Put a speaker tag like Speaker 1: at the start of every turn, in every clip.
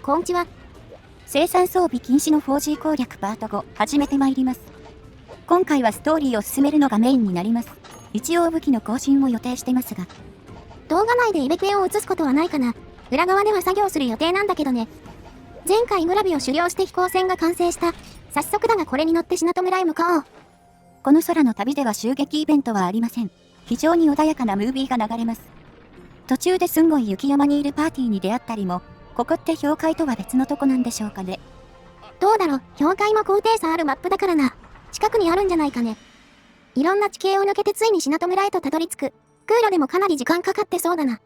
Speaker 1: こんちは。
Speaker 2: 生産装備禁止の 4G 攻略パート5、始めてまいります。今回はストーリーを進めるのがメインになります。一応武器の更新を予定してますが。
Speaker 1: 動画内でイベクエを映すことはないかな。裏側では作業する予定なんだけどね。前回グラビを修了して飛行船が完成した。早速だがこれに乗ってシナト村へ向かおう。
Speaker 2: この空の旅では襲撃イベントはありません。非常に穏やかなムービーが流れます。途中ですんごい雪山にいるパーティーに出会ったりも、ここって氷海とは別のとこなんでしょうかね。
Speaker 1: どうだろう、氷海も高低差あるマップだからな。近くにあるんじゃないかね。いろんな地形を抜けてついにシナト村へとたどり着く。空路でもかなり時間かかってそうだな。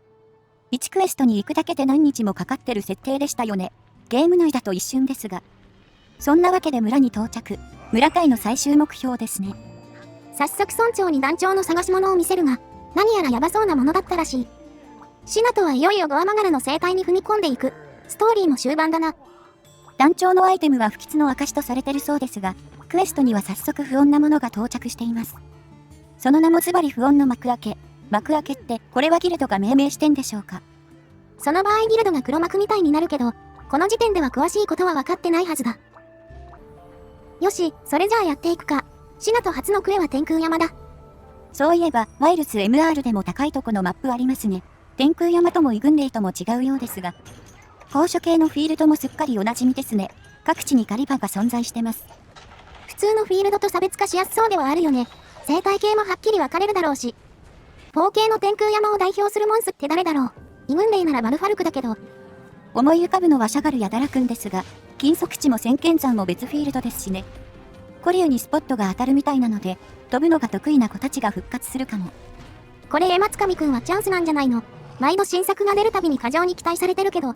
Speaker 2: 1クエストに行くだけで何日もかかってる設定でしたよね。ゲーム内だと一瞬ですが。そんなわけで村に到着。村会の最終目標ですね。
Speaker 1: 早速村長に団長の探し物を見せるが、何やらヤバそうなものだったらしい。シナトはいよいよゴアマガラの生態に踏み込んでいく。ストーリーも終盤だな。
Speaker 2: 団長のアイテムは不吉の証とされてるそうですが、クエストには早速不穏なものが到着しています。その名もズバリ不穏の幕開け。幕開けってこれはギルドが命名してんでしょうか。
Speaker 1: その場合ギルドが黒幕みたいになるけど、この時点では詳しいことは分かってないはずだ。よし、それじゃあやっていくか。シナト初のクエは天空山だ。
Speaker 2: そういえば、ワイルズ MR でも高いとこのマップありますね。天空山ともイグンレイとも違うようですが。高所系のフィールドもすっかりおなじみですね。各地に狩り場が存在してます。
Speaker 1: 普通のフィールドと差別化しやすそうではあるよね。生態系もはっきり分かれるだろうし。4系の天空山を代表するモンスって誰だろう。イグンレイならバルファルクだけど。
Speaker 2: 思い浮かぶのはシャガルやダラくんですが、金属地も先見山も別フィールドですしね。コリュウにスポットが当たるみたいなので、飛ぶのが得意な子たちが復活するかも。
Speaker 1: これ松上くんはチャンスなんじゃないの。毎度新作が出るたびに過剰に期待されてるけど。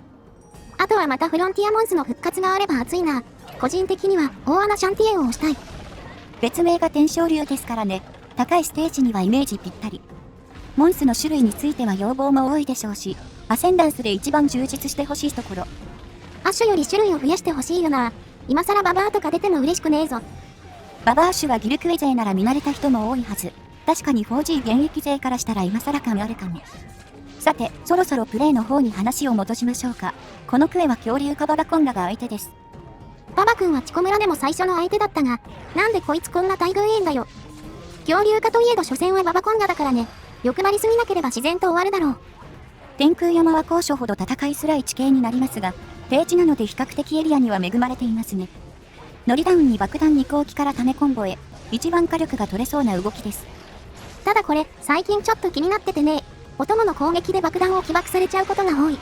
Speaker 1: あとはまたフロンティアモンスの復活があれば熱いな。個人的には大穴シャンティエンを推したい。
Speaker 2: 別名が天昇竜ですからね。高いステージにはイメージぴったり。モンスの種類については要望も多いでしょうし、アセンダンスで一番充実してほしいところ。
Speaker 1: アッシュより種類を増やしてほしいよな。今更ババアとか出ても嬉しくねえぞ。
Speaker 2: ババアッシュはギルクエ勢なら見慣れた人も多いはず。確かに 4G 現役勢からしたら今更感あるかも。さて、そろそろプレイの方に話を戻しましょうか。このクエは恐竜かババコンガが相手です。
Speaker 1: ババ君はチコ村でも最初の相手だったが、なんでこいつこんな待遇いいんだよ。恐竜かといえど所詮はババコンガだからね。欲張りすぎなければ自然と終わるだろう。
Speaker 2: 天空山は高所ほど戦いづらい地形になりますが、低地なので比較的エリアには恵まれていますね。ノリダウンに爆弾2号機から種コンボへ、一番火力が取れそうな動きです。
Speaker 1: ただこれ、最近ちょっと気になっててね。お供の攻撃で爆弾を起爆されちゃうことが多い。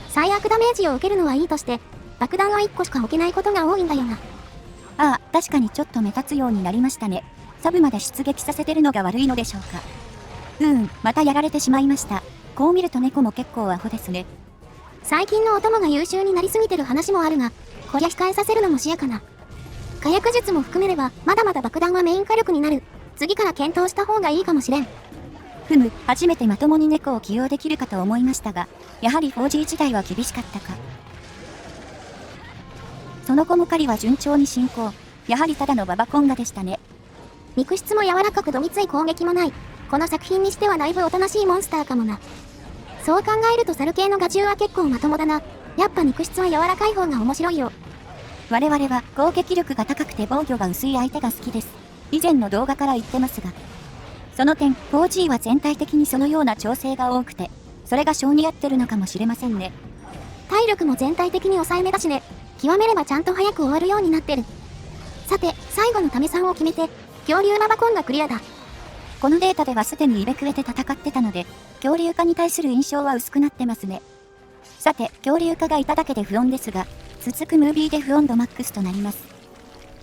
Speaker 1: 最悪ダメージを受けるのはいいとして、爆弾は1個しか置けないことが多いんだよな。
Speaker 2: ああ、確かにちょっと目立つようになりましたね。サブまで出撃させてるのが悪いのでしょうか。またやられてしまいました。こう見ると猫も結構アホですね。
Speaker 1: 最近のお供が優秀になりすぎてる話もあるが、こりゃ控えさせるのも視野かな。火薬術も含めれば、まだまだ爆弾はメイン火力になる。次から検討した方がいいかもしれん。
Speaker 2: 初めてまともに猫を起用できるかと思いましたが、やはり 4G 時代は厳しかったか。その後も狩りは順調に進行。やはりただのババコンガでしたね。
Speaker 1: 肉質も柔らかくどみつい攻撃もない。この作品にしてはだいぶおとなしいモンスターかもな。そう考えるとサル系のガチュウは結構まともだな。やっぱ肉質は柔らかい方が面白いよ。
Speaker 2: 我々は攻撃力が高くて防御が薄い相手が好きです。以前の動画から言ってますが。その点、4G は全体的にそのような調整が多くて、それが性に合ってるのかもしれませんね。
Speaker 1: 体力も全体的に抑えめだしね。極めればちゃんと早く終わるようになってる。さて、最後のタメさんを決めて、恐竜ババコンがクリアだ。
Speaker 2: このデータではすでにイベクエで戦ってたので、恐竜化に対する印象は薄くなってますね。さて、恐竜化がいただけで不穏ですが、続くムービーで不穏度マックスとなります。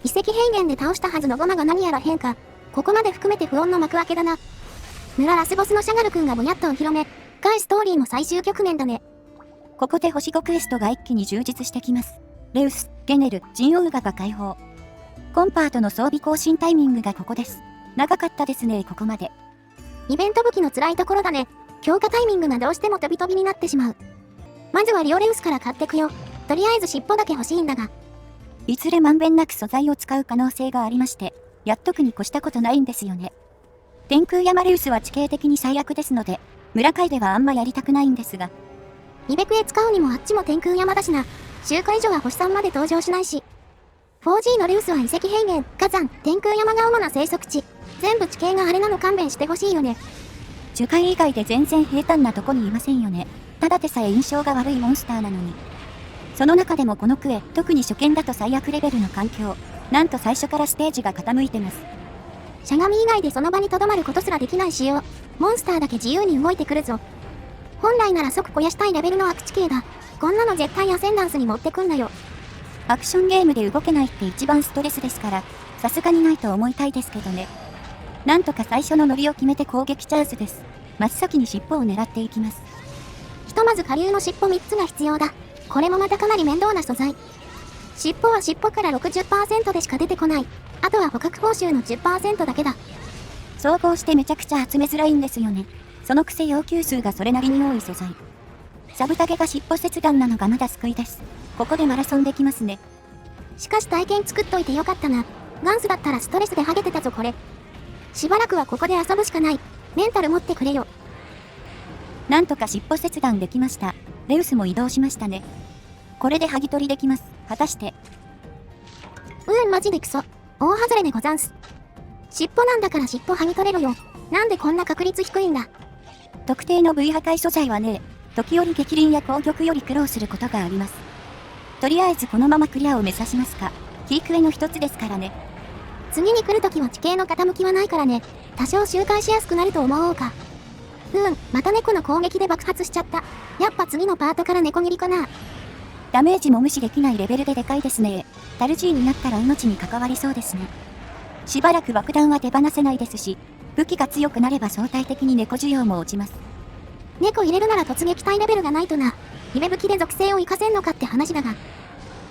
Speaker 1: 遺跡平原で倒したはずのゴマが何やら変化。ここまで含めて不穏の幕開けだな。村ラスボスのシャガルくんがぼにゃっとお披露目。深いストーリーも最終局面だね。
Speaker 2: ここで星5クエストが一気に充実してきます。レウス、ゲネル、ジンオウガが解放。コンパートの装備更新タイミングがここです。長かったですね、ここまで。
Speaker 1: イベント武器の辛いところだね。強化タイミングがどうしても飛び飛びになってしまう。まずはリオレウスから買ってくよ。とりあえず尻尾だけ欲しいんだが。
Speaker 2: いずれまんべんなく素材を使う可能性がありまして、やっとくに越したことないんですよね。天空山レウスは地形的に最悪ですので、村会ではあんまやりたくないんですが。
Speaker 1: イベクエ使うにもあっちも天空山だしな。周回所は星3まで登場しないし。4G のルースは遺跡平原、火山、天空山が主な生息地。全部地形があれなの勘弁してほしいよね。
Speaker 2: 樹海以外で全然平坦なとこにいませんよね。ただでさえ印象が悪いモンスターなのに。その中でもこのクエ、特に初見だと最悪レベルの環境。なんと最初からステージが傾いてます。
Speaker 1: しゃがみ以外でその場に留まることすらできない仕様。モンスターだけ自由に動いてくるぞ。本来なら即肥やしたいレベルの悪地形だ。こんなの絶対アセンダンスに持ってくんなよ。
Speaker 2: アクションゲームで動けないって一番ストレスですから、さすがにないと思いたいですけどね。なんとか最初のノリを決めて攻撃チャンスです。真っ先に尻尾を狙っていきます。
Speaker 1: ひとまず下流の尻尾3つが必要だ。これもまたかなり面倒な素材。尻尾は尻尾から 60% でしか出てこない。あとは捕獲報酬の 10% だけだ。
Speaker 2: 総合してめちゃくちゃ集めづらいんですよね。そのくせ要求数がそれなりに多い素材。サブタゲが尻尾切断なのがまだ救いです。ここでマラソンできますね。
Speaker 1: しかし体験作っといてよかったな。ガンスだったらストレスでハゲてたぞこれ。しばらくはここで遊ぶしかない。メンタル持ってくれよ。
Speaker 2: なんとか尻尾切断できました。レウスも移動しましたね。これで剥ぎ取りできます。果たして。
Speaker 1: マジでクソ。大外れでござんす。尻尾なんだから尻尾剥ぎ取れろよ。なんでこんな確率低いんだ。
Speaker 2: 特定の部位破壊素材はね、時折激鱗や攻撃より苦労することがあります。とりあえずこのままクリアを目指しますか。キークエの一つですからね。
Speaker 1: 次に来るときは地形の傾きはないからね。多少周回しやすくなると思おうか。また猫の攻撃で爆発しちゃった。やっぱ次のパートから猫切りかな。
Speaker 2: ダメージも無視できないレベルででかいですね。タルジーになったら命に関わりそうですね。しばらく爆弾は手放せないですし、武器が強くなれば相対的に猫需要も落ちます。
Speaker 1: 猫入れるなら突撃隊レベルがないとな。イベ武器で属性を活かせんのかって話だが。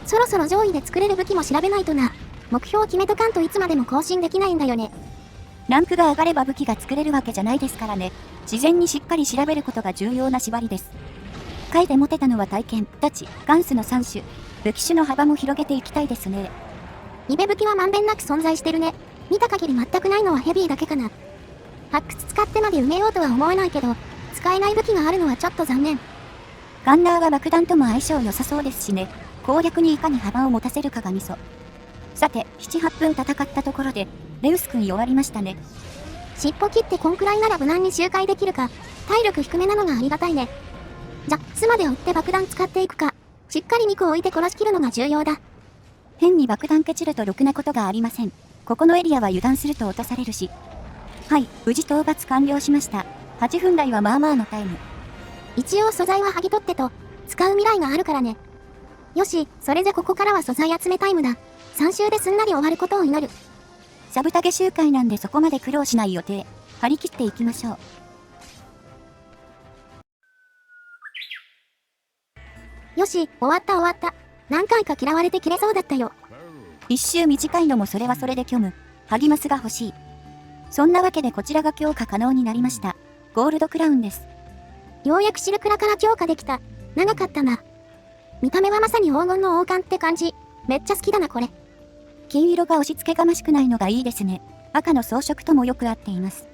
Speaker 1: そろそろ上位で作れる武器も調べないとな。目標を決めとかんといつまでも更新できないんだよね。
Speaker 2: ランクが上がれば武器が作れるわけじゃないですからね。事前にしっかり調べることが重要な縛りです。回で持てたのは体験、タチ、ガンスの3種。武器種の幅も広げていきたいですね。
Speaker 1: イベ武器はまんべんなく存在してるね。見た限り全くないのはヘビーだけかな。発掘使ってまで埋めようとは思えないけど、使えない武器があるのはちょっと残念。
Speaker 2: ガンナーは爆弾とも相性良さそうですしね。攻略にいかに幅を持たせるかがミソ。さて、7、8分戦ったところで、レウス君弱りましたね。
Speaker 1: 尻尾切ってこんくらいなら無難に周回できるか。体力低めなのがありがたいね。じゃ、巣まで追って爆弾使っていくか。しっかり肉を置いて殺しきるのが重要だ。
Speaker 2: 変に爆弾ケチるとろくなことがありません。ここのエリアは油断すると落とされるし。はい、無事討伐完了しました。8分台はまあまあのタイム。
Speaker 1: 一応素材は剥ぎ取ってと、使う未来があるからね。よし、それじゃここからは素材集めタイムだ。3周ですんなり終わることを祈る。
Speaker 2: サブタゲ周回なんでそこまで苦労しない予定。張り切っていきましょう。
Speaker 1: よし、終わった。何回か嫌われて切れそうだったよ。
Speaker 2: 一周短いのもそれはそれで虚無。ハギマスが欲しい。そんなわけでこちらが強化可能になりました。ゴールドクラウンです。
Speaker 1: ようやくシルクラから強化できた。長かったな。見た目はまさに黄金の王冠って感じ。めっちゃ好きだなこれ。
Speaker 2: 金色が押し付けがましくないのがいいですね。赤の装飾ともよく合っています。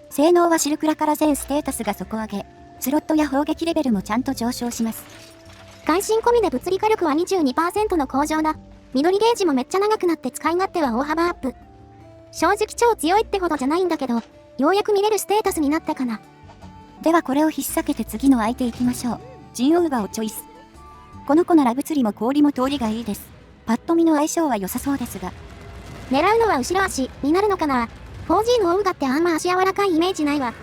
Speaker 2: 性能はシルクラから全ステータスが底上げ。スロットや砲撃レベルもちゃんと上昇します。
Speaker 1: 関心込みで物理火力は 22% の向上だ。緑ゲージもめっちゃ長くなって使い勝手は大幅アップ。正直超強いってほどじゃないんだけど、ようやく見れるステータスになったかな。
Speaker 2: ではこれを引っ提げて次の相手行きましょう。ジンオウガをチョイス。この子なら物理も氷も通りがいいです。パッと見の相性は良さそうですが。
Speaker 1: 狙うのは後ろ足になるのかな。4G のオウガってあんま足柔らかいイメージないわ。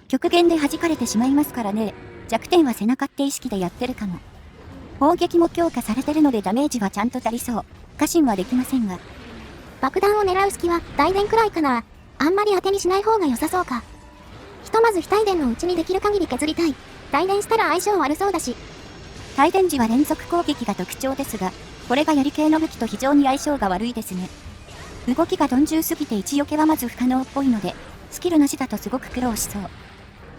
Speaker 2: 極限で弾かれてしまいますからね。弱点は背中って意識でやってるかも。砲撃も強化されてるのでダメージはちゃんと足りそう。過信はできませんが。
Speaker 1: 爆弾を狙う隙は大電くらいかな。あんまり当てにしない方が良さそうか。ひとまず非帯電のうちにできる限り削りたい。帯電したら相性悪そうだし。
Speaker 2: 帯電時は連続攻撃が特徴ですが、これが槍系の武器と非常に相性が悪いですね。動きが鈍重すぎて位置避けはまず不可能っぽいので、スキルなしだとすごく苦労しそう。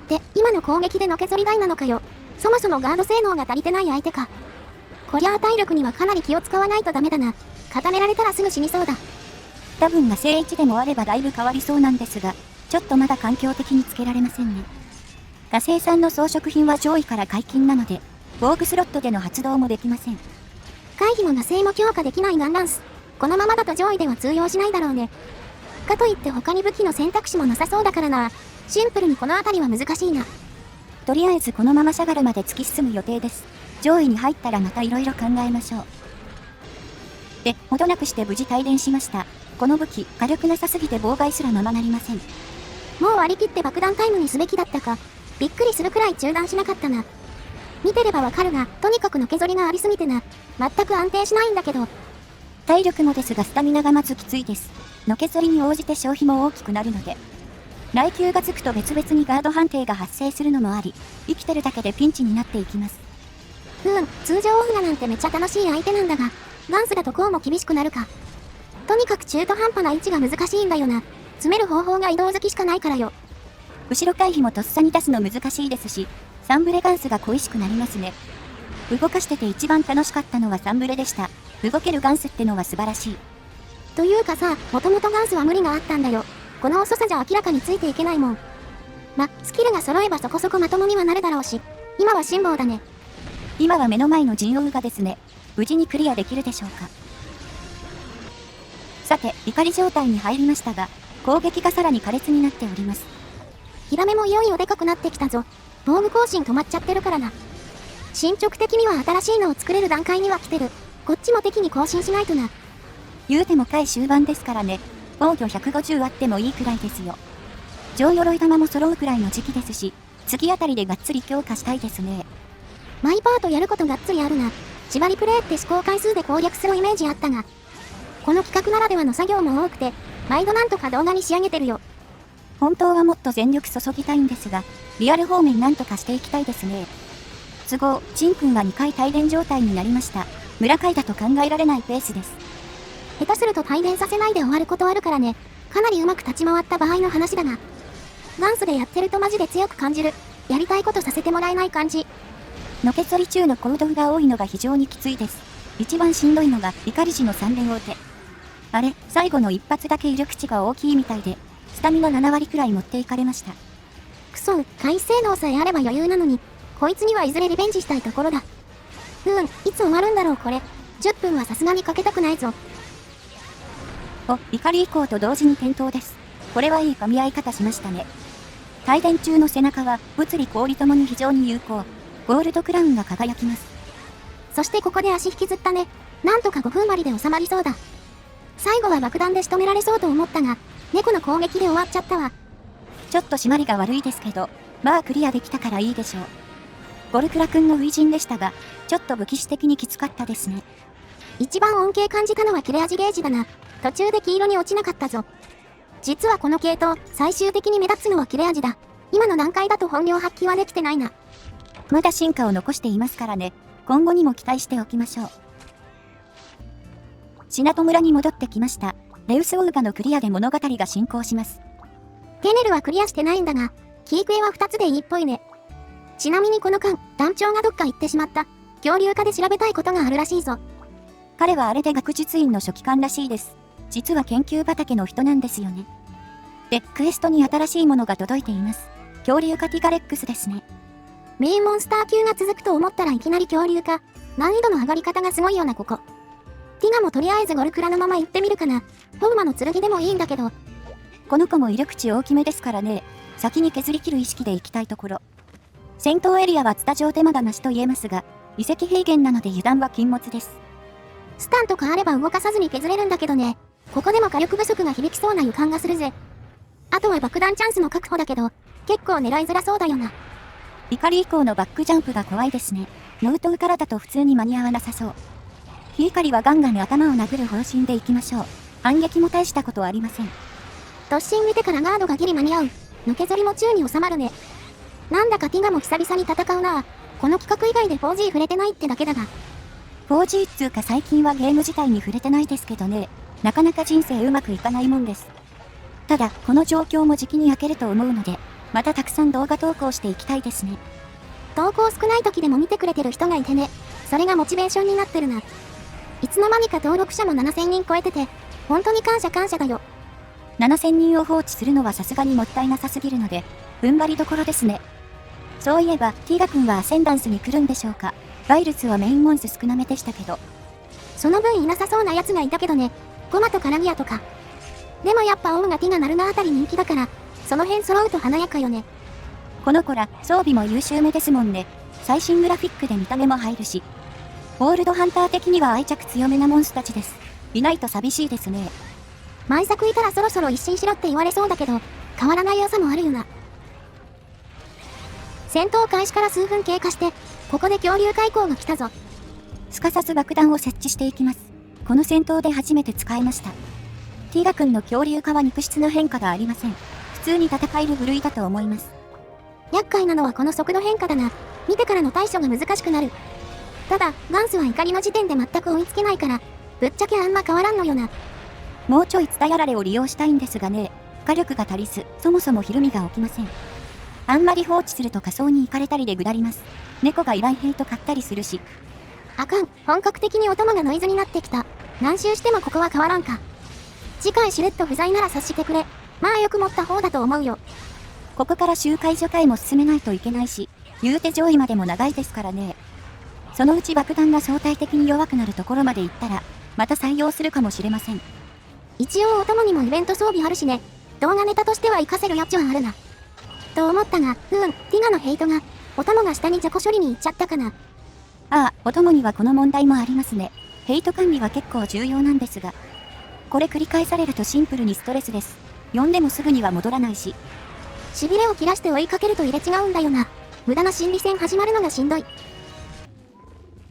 Speaker 1: で、今の攻撃でのけぞり台なのかよ。そもそもガード性能が足りてない相手か。こりゃあ体力にはかなり気を使わないとダメだな。固められたらすぐ死にそうだ。
Speaker 2: 多分が正位置でもあればだいぶ変わりそうなんですが、ちょっとまだ環境的につけられませんね。火星産の装飾品は上位から解禁なので、防具スロットでの発動もできません。
Speaker 1: 回避も魔性も強化できないガンランス。このままだと上位では通用しないだろうね。かといって他に武器の選択肢もなさそうだからな。シンプルにこの辺りは難しいな。
Speaker 2: とりあえずこのままシャガルまで突き進む予定です。上位に入ったらまた色々考えましょう。で、ほどなくして無事帯電しました。この武器、火力なさすぎて妨害すらままなりません。
Speaker 1: もう割り切って爆弾タイムにすべきだったか。びっくりするくらい中断しなかったな。見てればわかるが、とにかくのけぞりがありすぎてな。全く安定しないんだけど。
Speaker 2: 体力もですがスタミナがまずきついです。のけぞりに応じて消費も大きくなるので。雷球がつくと別々にガード判定が発生するのもあり、生きてるだけでピンチになっていきます。
Speaker 1: 通常オフナなんてめっちゃ楽しい相手なんだが、ガンスだとこうも厳しくなるか。とにかく中途半端な位置が難しいんだよな。詰める方法が移動好きしかないからよ。
Speaker 2: 後ろ回避もとっさに出すの難しいですし、サンブレガンスが恋しくなりますね。動かしてて一番楽しかったのはサンブレでした。動けるガンスってのは素晴らしい。
Speaker 1: というかさ、もともとガンスは無理があったんだよ。この遅さじゃ明らかについていけないもん。スキルが揃えばそこそこまともにはなるだろうし、今は辛抱だね。
Speaker 2: 今は目の前の陣王がですね、無事にクリアできるでしょうか。さて、怒り状態に入りましたが、攻撃がさらに苛烈になっております。
Speaker 1: ヒラメもいよいよでかくなってきたぞ。防具更新止まっちゃってるからな。進捗的には新しいのを作れる段階には来てる。こっちも敵に更新しないとな。
Speaker 2: 言うても回終盤ですからね。防御150あってもいいくらいですよ。上鎧玉も揃うくらいの時期ですし、次あたりでがっつり強化したいですね。
Speaker 1: マイパートやることがっつりあるな。縛りプレイって試行回数で攻略するイメージあったが、この企画ならではの作業も多くて、毎度なんとか動画に仕上げてるよ。
Speaker 2: 本当はもっと全力注ぎたいんですが、リアル方面なんとかしていきたいですね。都合、チンくんは2回帯電状態になりました。村回だと考えられないペースです。
Speaker 1: 下手すると帯電させないで終わることあるからね。かなりうまく立ち回った場合の話だが。ガンスでやってるとマジで強く感じる。やりたいことさせてもらえない感じ。
Speaker 2: のけぞり中の行動が多いのが非常にきついです。一番しんどいのが怒り時の3連大手。あれ、最後の一発だけ威力値が大きいみたいで、スタミナ7割くらい持っていかれました。
Speaker 1: くそ、回避性能さえあれば余裕なのに、こいつにはいずれリベンジしたいところだ。いつ終わるんだろうこれ。10分はさすがにかけたくないぞ。
Speaker 2: 怒り以降と同時に転倒です。これはいい噛み合い方しましたね。帯電中の背中は、物理氷ともに非常に有効。ゴールドクラウンが輝きます。
Speaker 1: そしてここで足引きずったね。なんとか5分割で収まりそうだ。最後は爆弾で仕留められそうと思ったが、猫の攻撃で終わっちゃったわ。
Speaker 2: ちょっと締まりが悪いですけど、まあクリアできたからいいでしょう。ゴルクラくんの初陣でしたが、ちょっと武器士的にきつかったですね。
Speaker 1: 一番恩恵感じたのは切れ味ゲージだな。途中で黄色に落ちなかったぞ。実はこの系統、最終的に目立つのは切れ味だ。今の段階だと本領発揮はできてないな。
Speaker 2: まだ進化を残していますからね。今後にも期待しておきましょう。シナト村に戻ってきました。レウスオルガのクリアで物語が進行します。
Speaker 1: テネルはクリアしてないんだが、キークエは2つでいいっぽいね。ちなみにこの間、団長がどっか行ってしまった。恐竜科で調べたいことがあるらしいぞ。
Speaker 2: 彼はあれで学術院の書記官らしいです。実は研究畑の人なんですよね。で、クエストに新しいものが届いています。恐竜科ティガレックスですね。
Speaker 1: メインモンスター級が続くと思ったらいきなり恐竜か。難易度の上がり方がすごいよなここ。ティガもとりあえずゴルクラのまま行ってみるかな。フォーマの剣でもいいんだけど。
Speaker 2: この子も威力値大きめですからね。先に削り切る意識で行きたいところ。戦闘エリアはツタ上でまだマシと言えますが、遺跡平原なので油断は禁物です。
Speaker 1: スタンとかあれば動かさずに削れるんだけどね。ここでも火力不足が響きそうな予感がするぜ。あとは爆弾チャンスの確保だけど、結構狙いづらそうだよな。
Speaker 2: 怒り以降のバックジャンプが怖いですね。ノウトウからだと普通に間に合わなさそう。ヒイカリはガンガン頭を殴る方針でいきましょう。反撃も大したことありません。
Speaker 1: 突進見てからガードがギリ間に合う。抜け反りも宙に収まるね。なんだかティガも久々に戦うな。この企画以外で 4G 触れてないってだけだが。
Speaker 2: 4G っつうか最近はゲーム自体に触れてないですけどね。なかなか人生うまくいかないもんです。ただ、この状況も時期に焼けると思うので、またたくさん動画投稿していきたいですね。
Speaker 1: 投稿少ない時でも見てくれてる人がいてね。それがモチベーションになってるな。いつの間にか登録者も7000人超えてて、本当に感謝だよ。
Speaker 2: 7000人を放置するのはさすがにもったいなさすぎるので、踏ん張りどころですね。そういえば、ティーガ君はアセンダンスに来るんでしょうか。バイルスはメインモンス少なめでしたけど。
Speaker 1: その分いなさそうなやつがいたけどね。ゴマとカラギアとか。でもやっぱオウがティガナルナあたり人気だから、その辺揃うと華やかよね。
Speaker 2: この子ら、装備も優秀めですもんね。最新グラフィックで見た目も入るし。オールドハンター的には愛着強めなモンスたちです。いないと寂しいですね。
Speaker 1: 毎作いたらそろそろ一新しろって言われそうだけど、変わらない良さもあるよな。戦闘開始から数分経過して、ここで恐竜開口が来たぞ。
Speaker 2: すかさず爆弾を設置していきます。この戦闘で初めて使いました。ティガ君の恐竜化は肉質の変化がありません。普通に戦える部類だと思います。
Speaker 1: 厄介なのはこの速度変化だな。見てからの対処が難しくなる。ただ、ガンスは怒りの時点で全く追いつけないから、ぶっちゃけあんま変わらんのよな。
Speaker 2: もうちょいツタヤラレを利用したいんですがね、火力が足りず、そもそもひるみが起きません。あんまり放置すると仮想に行かれたりで下ります。猫が依頼ヘイト買ったりするし。
Speaker 1: あかん、本格的にお供がノイズになってきた。何周してもここは変わらんか。次回しれっと不在なら察してくれ。まあよく持った方だと思うよ。
Speaker 2: ここから周回除回も進めないといけないし、言うて上位までも長いですからね。そのうち爆弾が相対的に弱くなるところまで行ったら、また採用するかもしれません。
Speaker 1: 一応お供にもイベント装備あるしね。動画ネタとしては活かせる余地はあるな。と思ったが、ティガのヘイトが、お供が下に雑魚処理に行っちゃったかな。
Speaker 2: ああ、お供にはこの問題もありますね。ヘイト管理は結構重要なんですが。これ繰り返されるとシンプルにストレスです。呼んでもすぐには戻らないし。
Speaker 1: しびれを切らして追いかけると入れ違うんだよな。無駄な心理戦始まるのがしんどい。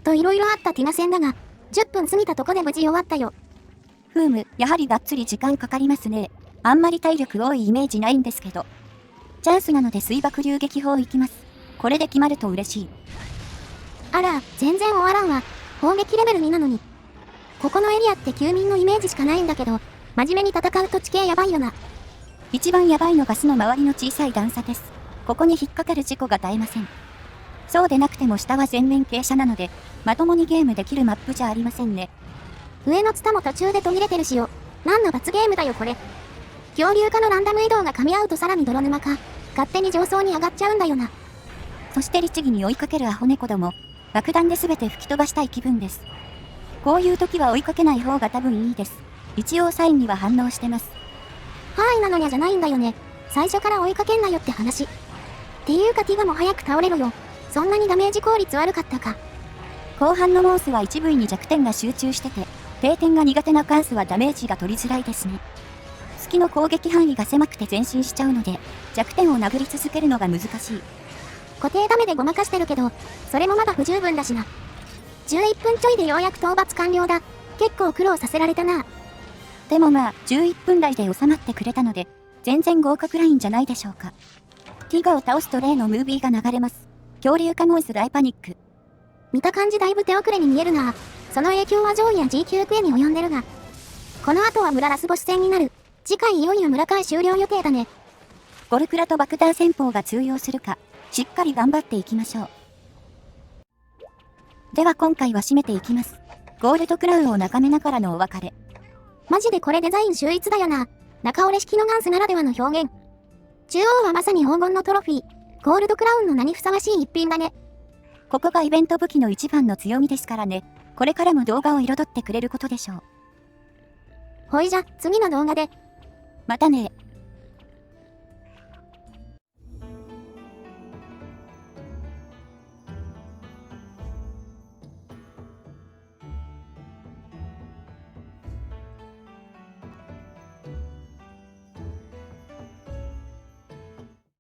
Speaker 1: と色々あったティガ戦だが、10分過ぎたとこで無事終わったよ。
Speaker 2: やはりがっつり時間かかりますね。あんまり体力多いイメージないんですけど。チャンスなので水爆流撃砲行きます。これで決まると嬉しい。
Speaker 1: あら、全然終わらんわ。砲撃レベル2なのに。ここのエリアって休眠のイメージしかないんだけど、真面目に戦うと地形やばいよな。
Speaker 2: 一番やばいのが巣の周りの小さい段差です。ここに引っかかる事故が絶えません。そうでなくても下は全面傾斜なので、まともにゲームできるマップじゃありませんね。
Speaker 1: 上のツタも途中で途切れてるしよ。何の罰ゲームだよこれ。恐竜化のランダム移動が噛み合うとさらに泥沼か。勝手に上層に上がっちゃうんだよな。
Speaker 2: そして律儀に追いかけるアホ猫ども。爆弾で全て吹き飛ばしたい気分です。こういう時は追いかけない方が多分いいです。一応サインには反応してます。
Speaker 1: はいなのにゃじゃないんだよね。最初から追いかけんなよって話。っていうかティガも早く倒れろよ。そんなにダメージ効率悪かったか。
Speaker 2: 後半のモンスは一部位に弱点が集中してて、低点が苦手なカンスはダメージが取りづらいですね。月の攻撃範囲が狭くて前進しちゃうので、弱点を殴り続けるのが難しい。
Speaker 1: 固定ダメでごまかしてるけど、それもまだ不十分だしな。11分ちょいでようやく討伐完了だ。結構苦労させられたな。
Speaker 2: でもまあ、11分台で収まってくれたので、全然合格ラインじゃないでしょうか。ティガを倒すと例のムービーが流れます。恐竜化モンス大パニック。
Speaker 1: 見た感じだいぶ手遅れに見えるな。その影響は上位や G 級クエに及んでるが。この後は村ラスボス戦になる。次回いよいよ村会終了予定だね。
Speaker 2: ゴルクラと爆弾戦法が通用するか、しっかり頑張っていきましょう。では今回は締めていきます。ゴールドクラウンを眺めながらのお別れ。
Speaker 1: マジでこれデザイン秀逸だよな。中折れ式のガンスならではの表現。中央はまさに黄金のトロフィー。ゴールドクラウンの名にふさわしい一品だね。
Speaker 2: ここがイベント武器の一番の強みですからね。これからも動画を彩ってくれることでしょう。
Speaker 1: ほいじゃ、次の動画で。
Speaker 2: またね。